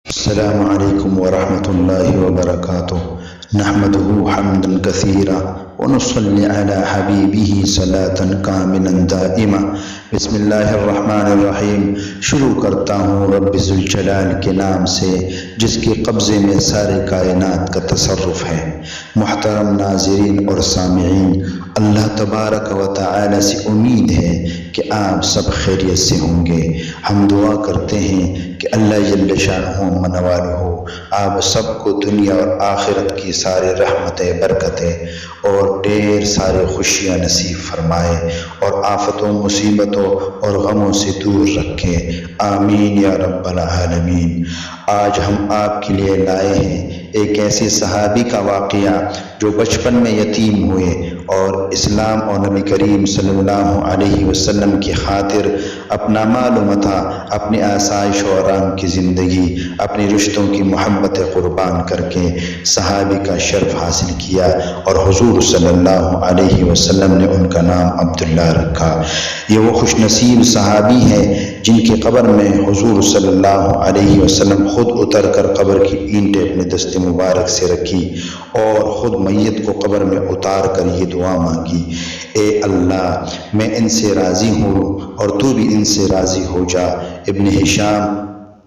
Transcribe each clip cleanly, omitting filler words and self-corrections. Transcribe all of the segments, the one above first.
السلام عليكم ورحمة الله وبركاته. نحمده حمدا كثيرا ونصلي على حبيبه صلاة كاملا دائما. بسم اللہ الرحمن الرحیم. شروع کرتا ہوں رب ذوالجلال کے نام سے جس کے قبضے میں سارے کائنات کا تصرف ہے. محترم ناظرین اور سامعین، اللہ تبارک و تعالی سے امید ہے کہ آپ سب خیریت سے ہوں گے. ہم دعا کرتے ہیں کہ اللہ جل شانہ منوالہ آپ سب کو دنیا اور آخرت کی سارے رحمتیں، برکتیں اور ڈھیر سارے خوشیاں نصیب فرمائے اور آفتوں، مصیبتوں اور غموں سے دور رکھے. آمین یا رب العالمین. آج ہم آپ کے لیے لائے ہیں ایک ایسے صحابی کا واقعہ جو بچپن میں یتیم ہوئے اور اسلام اور نبی کریم صلی اللہ علیہ وسلم کی خاطر اپنا مال و متاع، اپنی آسائش و آرام کی زندگی، اپنی رشتوں کی محبت قربان کر کے صحابی کا شرف حاصل کیا اور حضور صلی اللہ علیہ وسلم نے ان کا نام عبداللہ رکھا. یہ وہ خوش نصیب صحابی ہیں جن کی قبر میں حضور صلی اللہ علیہ وسلم خود اتر کر قبر کی اینٹیں اپنے دست مبارک سے رکھی اور خود میت کو قبر میں اتار کر یہ دعا مانگی: اے اللہ، میں ان سے راضی ہوں اور تو بھی ان سے راضی ہو جا. ابن ہشام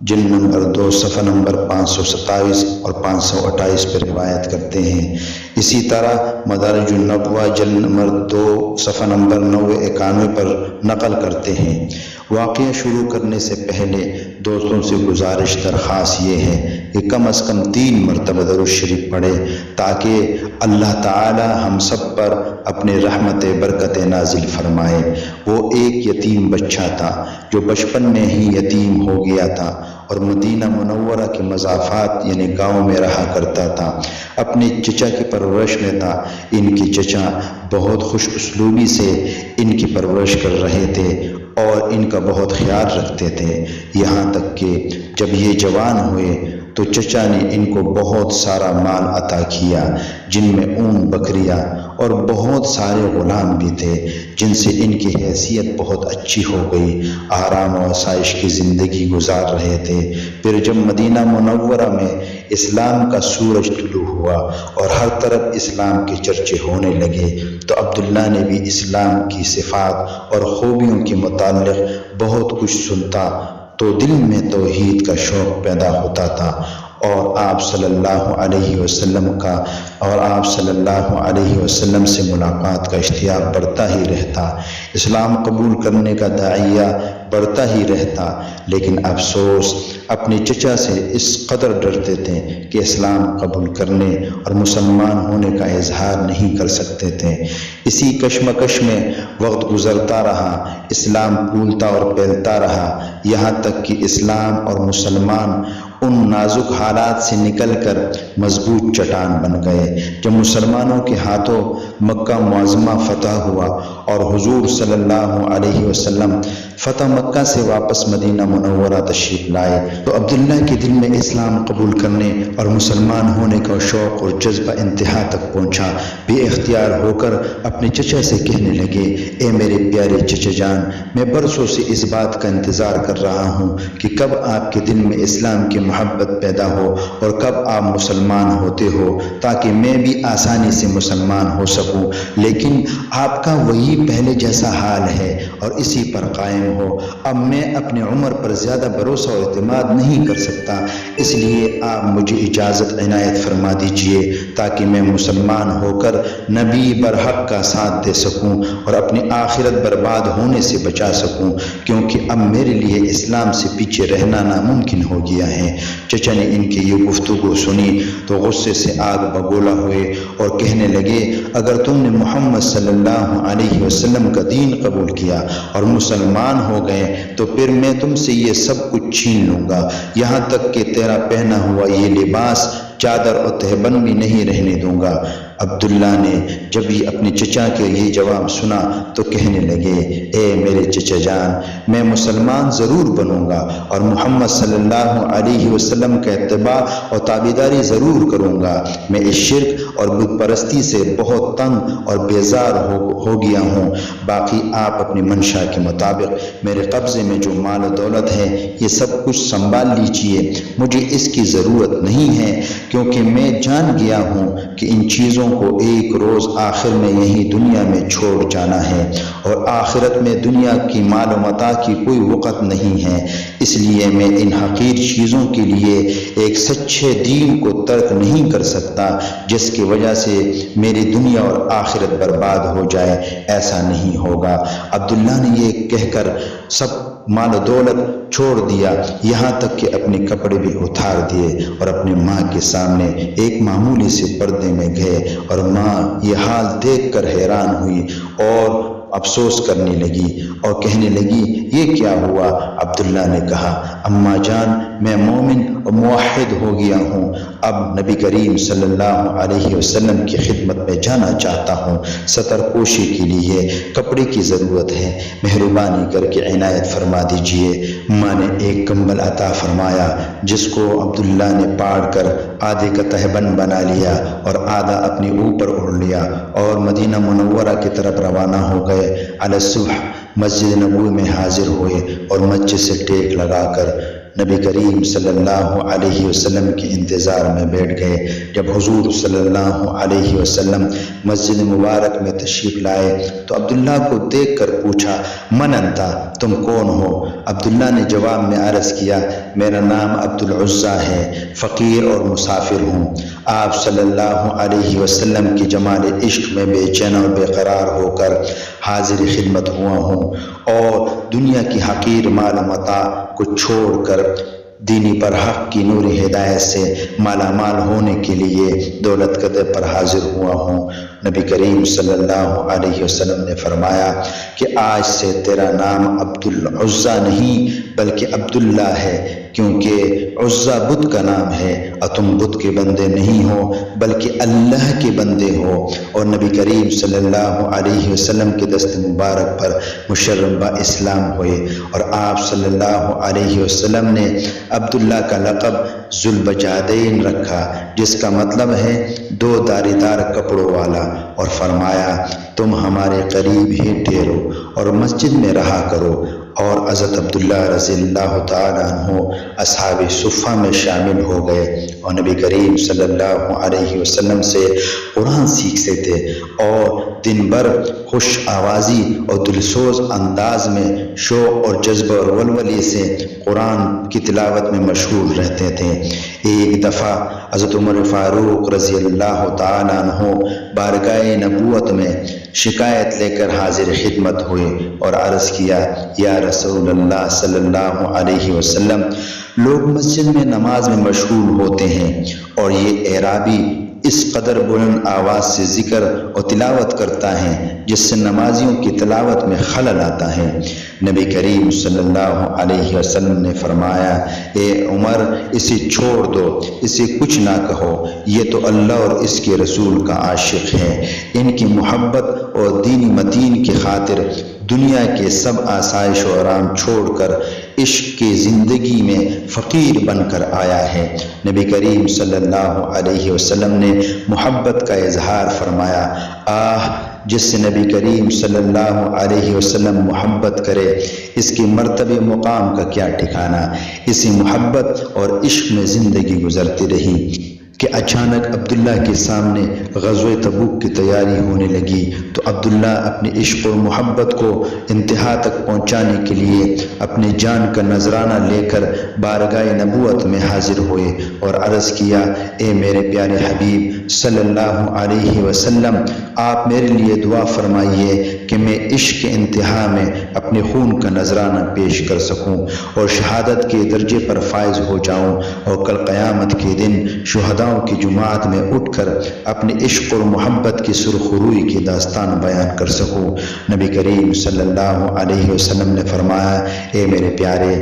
جلد نمبر 2 صفحہ نمبر 527 اور 528 پر روایت کرتے ہیں. اسی طرح مدارج النبوہ جلد نمبر 2 صفحہ نمبر 991 پر نقل کرتے ہیں. واقعہ شروع کرنے سے پہلے دوستوں سے گزارش درخواست یہ ہے کہ کم از کم 3 مرتبہ درود شریف پڑھے تاکہ اللہ تعالی ہم سب پر اپنے رحمت برکت نازل فرمائے. وہ ایک یتیم بچہ تھا جو بچپن میں ہی یتیم ہو گیا تھا اور مدینہ منورہ کے مضافات یعنی گاؤں میں رہا کرتا تھا. اپنے چچا کی پرورش میں تھا. ان کے چچا بہت خوش اسلوبی سے ان کی پرورش کر رہے تھے اور ان کا بہت خیال رکھتے تھے، یہاں تک کہ جب یہ جوان ہوئے تو چچا نے ان کو بہت سارا مال عطا کیا، جن میں اون، بکریاں اور بہت سارے غلام بھی تھے، جن سے ان کی حیثیت بہت اچھی ہو گئی. آرام و آسائش کی زندگی گزار رہے تھے. پھر جب مدینہ منورہ میں اسلام کا سورج طلوع ہوا اور ہر طرف اسلام کے چرچے ہونے لگے تو عبداللہ نے بھی اسلام کی صفات اور خوبیوں کے متعلق بہت کچھ سنتا تو دل میں توحید کا شوق پیدا ہوتا تھا اور آپ صلی اللہ علیہ وسلم سے ملاقات کا اشتیاق بڑھتا ہی رہتا. اسلام قبول کرنے کا داعیہ بڑھتا ہی رہتا، لیکن افسوس اپنے چچا سے اس قدر ڈرتے تھے کہ اسلام قبول کرنے اور مسلمان ہونے کا اظہار نہیں کر سکتے تھے. اسی کشمکش میں وقت گزرتا رہا، اسلام پھولتا اور پھیلتا رہا، یہاں تک کہ اسلام اور مسلمان ان نازک حالات سے نکل کر مضبوط چٹان بن گئے. جب مسلمانوں کے ہاتھوں مکہ معظمہ فتح ہوا اور حضور صلی اللہ علیہ وسلم فتح مکہ سے واپس مدینہ منورہ تشریف لائے تو عبداللہ کے دل میں اسلام قبول کرنے اور مسلمان ہونے کا شوق اور جذبہ انتہا تک پہنچا. بے اختیار ہو کر اپنے چچا سے کہنے لگے: اے میرے پیارے چچا جان، میں برسوں سے اس بات کا انتظار کر رہا ہوں کہ کب آپ کے دل میں اسلام کی محبت پیدا ہو اور کب آپ مسلمان ہوتے ہو تاکہ میں بھی آسانی سے مسلمان ہو سکوں، لیکن آپ کا وہی پہلے جیسا حال ہے اور اسی پر قائم ہو. اب میں اپنے عمر پر زیادہ بھروسہ اور اعتماد نہیں کر سکتا، اس لیے آپ مجھے اجازت عنایت فرما دیجئے تاکہ میں مسلمان ہو کر نبی برحق کا ساتھ دے سکوں اور اپنی آخرت برباد ہونے سے بچا سکوں، کیونکہ اب میرے لیے اسلام سے پیچھے رہنا ناممکن ہو گیا ہے. چچا نے ان کی یہ گفتگو سنی تو غصے سے آگ بگولا ہوئے اور کہنے لگے: اگر تم نے محمد صلی اللہ علیہ وسلم کا دین قبول کیا اور مسلمان ہو گئے تو پھر میں تم سے یہ سب کچھ چھین لوں گا، یہاں تک کہ تیرا پہنا ہوا یہ لباس، چادر اور تہبند بھی نہیں رہنے دوں گا. عبداللہ نے جب یہ اپنے چچا کے یہ جواب سنا تو کہنے لگے، اے میرے چچا جان، میں مسلمان ضرور بنوں گا اور محمد صلی اللہ علیہ وسلم کا اتباع اور تابعداری ضرور کروں گا۔ میں اس شرک اور بت پرستی سے بہت تنگ اور بیزار ہو گیا ہوں۔ باقی آپ اپنی منشا کے مطابق میرے قبضے میں جو مال و دولت ہے یہ سب کچھ سنبھال لیجئے، مجھے اس کی ضرورت نہیں ہے، کیونکہ میں جان گیا ہوں کہ ان چیزوں کو ایک روز آخر میں یہی دنیا میں چھوڑ جانا ہے، اور آخرت میں دنیا کی مال و متاع کی کوئی وقت نہیں ہے۔ اس لیے میں ان حقیر چیزوں کے لیے ایک سچے دین کو ترک نہیں کر سکتا جس کی وجہ سے میری دنیا اور آخرت برباد ہو جائے، ایسا نہیں ہوگا۔ عبداللہ نے یہ کہہ کر سب مال و دولت چھوڑ دیا، یہاں تک کہ اپنے کپڑے بھی اتار دیے اور اپنی ماں کے سامنے ایک معمولی سے پردے میں گئے، اور ماں یہ حال دیکھ کر حیران ہوئی اور افسوس کرنے لگی اور کہنے لگی، یہ کیا ہوا؟ عبداللہ نے کہا، اماں جان، میں مومن اور موحد ہو گیا ہوں، اب نبی کریم صلی اللہ علیہ وسلم کی خدمت میں جانا چاہتا ہوں، ستر پوشی کے لیے کپڑے کی ضرورت ہے، مہربانی کر کے عنایت فرما دیجئے۔ ماں نے ایک کمبل عطا فرمایا جس کو عبداللہ نے پاڑ کر آدھے کا تہبند بنا لیا اور آدھا اپنے اوپر اڑ لیا اور مدینہ منورہ کی طرف روانہ ہو گئے۔ علی الصبح مسجد نبوی میں حاضر ہوئے اور مسجد سے ٹیک لگا کر نبی کریم صلی اللہ علیہ وسلم کے انتظار میں بیٹھ گئے۔ جب حضور صلی اللہ علیہ وسلم مسجد مبارک میں تشریف لائے تو عبداللہ کو دیکھ کر پوچھا، من انتا، تم کون ہو؟ عبداللہ نے جواب میں عرض کیا، میرا نام عبدالعزیٰ ہے، فقیر اور مسافر ہوں، آپ صلی اللہ علیہ وسلم کی جمال عشق میں بے چین اور بے قرار ہو کر حاضر خدمت ہوا ہوں، اور دنیا کی حقیر مال و متاع کو چھوڑ کر دینی پر حق کی نور ہدایت سے مالا مال ہونے کے لیے دولت قدر پر حاضر ہوا ہوں۔ نبی کریم صلی اللہ علیہ وسلم نے فرمایا کہ آج سے تیرا نام عبدالعزیٰ نہیں بلکہ عبداللہ ہے، کیونکہ عزیٰ بت کا نام ہے اور تم بت کے بندے نہیں ہو بلکہ اللہ کے بندے ہو۔ اور نبی کریم صلی اللہ علیہ وسلم کے دست مبارک پر مشرف با اسلام ہوئے، اور آپ صلی اللہ علیہ وسلم نے عبداللہ کا لقب ذوالبجادین رکھا، جس کا مطلب ہے دو داری دار کپڑوں والا، اور فرمایا، تم ہمارے قریب ہی ٹھہرو اور مسجد میں رہا کرو۔ اور حضرت عبداللہ رضی اللہ تعالیٰ عنہ اصحاب صفہ میں شامل ہو گئے اور نبی کریم صلی اللہ علیہ وسلم سے قرآن سیکھتے تھے، اور دن بھر خوش آوازی اور دلسوز انداز میں شوق اور جذبہ اور ولولے سے قرآن کی تلاوت میں مشغول رہتے تھے۔ ایک دفعہ حضرت عمر فاروق رضی اللہ تعالیٰ عنہ بارگاہ نبوت میں شکایت لے کر حاضر خدمت ہوئے اور عرض کیا، یا رسول اللہ صلی اللہ علیہ وسلم، لوگ مسجد میں نماز میں مشغول ہوتے ہیں اور یہ اعرابی اس قدر بلند آواز سے ذکر اور تلاوت کرتا ہے جس سے نمازیوں کی تلاوت میں خلل آتا ہے۔ نبی کریم صلی اللہ علیہ وسلم نے فرمایا، اے عمر، اسے چھوڑ دو، اسے کچھ نہ کہو، یہ تو اللہ اور اس کے رسول کا عاشق ہے، ان کی محبت اور دین متین کی خاطر دنیا کے سب آسائش و آرام چھوڑ کر عشق کی زندگی میں فقیر بن کر آیا ہے۔ نبی کریم صلی اللہ علیہ وسلم نے محبت کا اظہار فرمایا، آہ، جس سے نبی کریم صلی اللہ علیہ وسلم محبت کرے، اس کی مرتبہ مقام کا کیا ٹھکانہ۔ اسی محبت اور عشق میں زندگی گزرتی رہی کہ اچانک عبداللہ کے سامنے غزوہ تبوک کی تیاری ہونے لگی، تو عبداللہ اپنے عشق و محبت کو انتہا تک پہنچانے کے لیے اپنی جان کا نذرانہ لے کر بارگاہ نبوت میں حاضر ہوئے اور عرض کیا، اے میرے پیارے حبیب صلی اللہ علیہ وسلم، آپ میرے لیے دعا فرمائیے کہ میں عشق کے انتہا میں اپنے خون کا نذرانہ پیش کر سکوں اور شہادت کے درجے پر فائز ہو جاؤں، اور کل قیامت کے دن شہداء شہداؤں کی جماعت میں اٹھ کر اپنے عشق اور محبت کی سرخروئی کی داستان بیان کر سکوں۔ نبی کریم صلی اللہ علیہ وسلم نے فرمایا، اے میرے پیارے،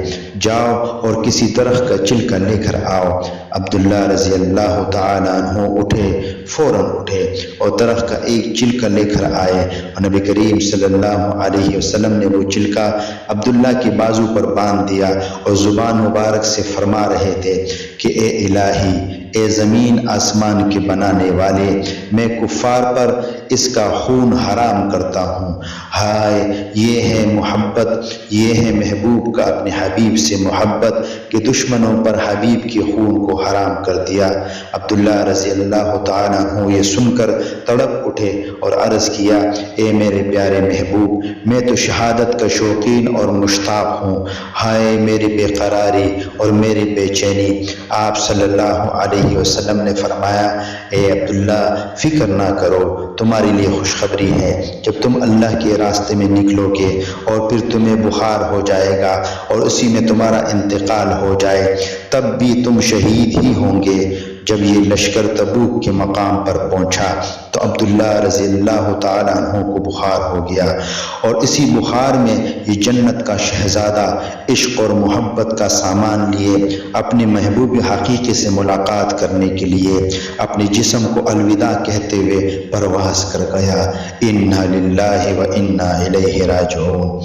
جاؤ اور کسی درخت کا چھلکا لے کر آؤ۔ عبداللہ رضی اللہ تعالیٰ عنہ اٹھے، فوراً اٹھے اور درخت کا ایک چھلکا لے کر آئے، اور نبی کریم صلی اللہ علیہ وسلم نے وہ چھلکا عبداللہ کی بازو پر باندھ دیا اور زبان مبارک سے فرما رہے تھے کہ اے الہی، اے زمین آسمان کے بنانے والے، میں کفار پر اس کا خون حرام کرتا ہوں۔ ہائے، یہ ہے محبت، یہ ہے محبوب کا اپنے حبیب سے محبت کہ دشمنوں پر حبیب کے خون کو حرام کر دیا۔ عبداللہ رضی اللہ تعالیٰ عنہ یہ سن کر تڑپ اٹھے اور عرض کیا، اے میرے پیارے محبوب، میں تو شہادت کا شوقین اور مشتاق ہوں۔ ہائے میری بے قراری اور میری بے چینی۔ آپ صلی اللہ علیہ وسلم نے فرمایا، اے عبداللہ، فکر نہ کرو، تمہارے لیے خوشخبری ہے، جب تم اللہ کے راستے میں نکلو گے اور پھر تمہیں بخار ہو جائے گا اور اسی میں تمہارا انتقال ہو جائے، تب بھی تم شہید ہی ہوں گے۔ جب یہ لشکر تبوک کے مقام پر پہنچا تو عبداللہ رضی اللہ تعالیٰ عنہ کو بخار ہو گیا، اور اسی بخار میں یہ جنت کا شہزادہ عشق اور محبت کا سامان لیے اپنے محبوب حقیقی سے ملاقات کرنے کے لیے اپنے جسم کو الوداع کہتے ہوئے پرواز کر گیا۔ انا للہ و انا الیہ راجعون۔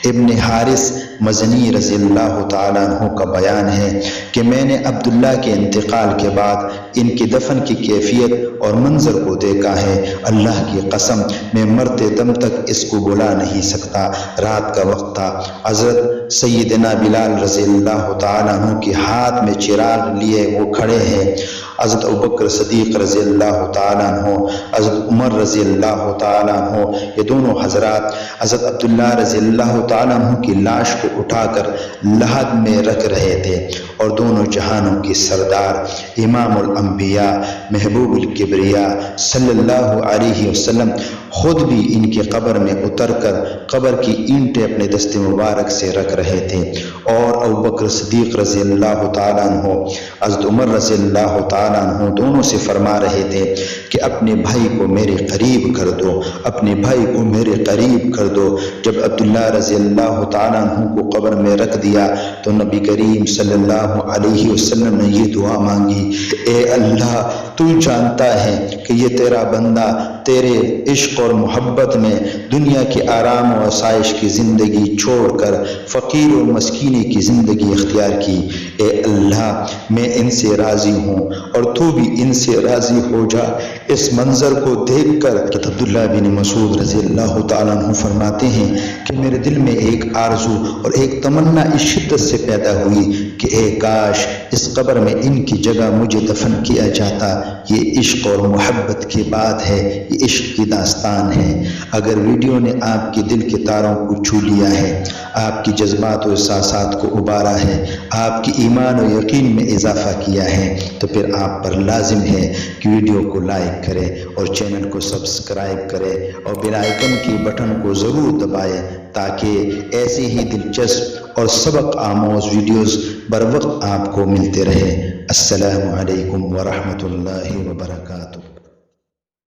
ابن حارث مزنی رضی اللہ تعالیٰ عنہ کا بیان ہے کہ میں نے عبداللہ کے انتقال کے بعد ان کی دفن کی کیفیت اور منظر کو دیکھا ہے۔ اللہ کی قسم، میں مرتے دم تک اس کو بلا نہیں سکتا۔ رات کا وقت تھا، حضرت سیدنا بلال رضی اللہ تعالیٰ عنہ کے ہاتھ میں چراغ لیے وہ کھڑے ہیں۔ حضرت ابوبکر صدیق رضی اللہ تعالیٰ عنہ، حضرت عمر رضی اللہ تعالیٰ عنہ، یہ دونوں حضرات حضرت عبداللہ رضی اللہ تعالیٰ عنہ کی لاش کو اٹھا کر لحد میں رکھ رہے تھے، اور دونوں جہانوں کی سردار امام الانبیاء محبوب الکبریاء صلی اللہ علیہ وسلم خود بھی ان کی قبر میں اتر کر قبر کی اینٹیں اپنے دست مبارک سے رکھ رہے تھے، اور ابوبکر صدیق رضی اللہ تعالیٰ عنہ، حضرت عمر رضی اللہ تعالیٰ عنہ دونوں سے فرما رہے تھے کہ اپنے بھائی کو میرے قریب کر دو، اپنے بھائی کو میرے قریب کر دو۔ جب عبداللہ رضی اللہ تعالیٰ عنہ کو قبر میں رکھ دیا تو نبی کریم صلی اللہ علیہ وسلم نے یہ دعا مانگی، اے اللہ، تو جانتا ہے کہ یہ تیرا بندہ تیرے عشق اور محبت میں دنیا کی آرام و آسائش کی زندگی چھوڑ کر فقیر و مسکینی کی زندگی اختیار کی۔ اے اللہ، میں ان سے راضی ہوں اور تو بھی ان سے راضی ہو جا۔ اس منظر کو دیکھ کر عبداللہ بن مسعود رضی اللہ تعالیٰ عنہ فرماتے ہیں کہ میرے دل میں ایک آرزو اور ایک تمنا اس شدت سے پیدا ہوئی کہ اے کاش اس قبر میں ان کی جگہ مجھے دفن کیا جاتا۔ یہ عشق اور محبت کی بات ہے، یہ عشق کی داستان ہے۔ اگر ویڈیو نے آپ کے دل کے تاروں کو چھو لیا ہے، آپ کی جذبات و احساسات کو ابارا ہے، آپ کی ایمان و یقین میں اضافہ کیا ہے، تو پھر آپ پر لازم ہے کہ ویڈیو کو لائک کرے اور چینل کو سبسکرائب کرے اور بیل آئیکن کی بٹن کو ضرور دبائے تاکہ ایسی ہی دلچسپ اور سبق آموز ویڈیوز بر وقت آپ کو ملتے رہے۔ السلام علیکم ورحمۃ اللہ وبرکاتہ۔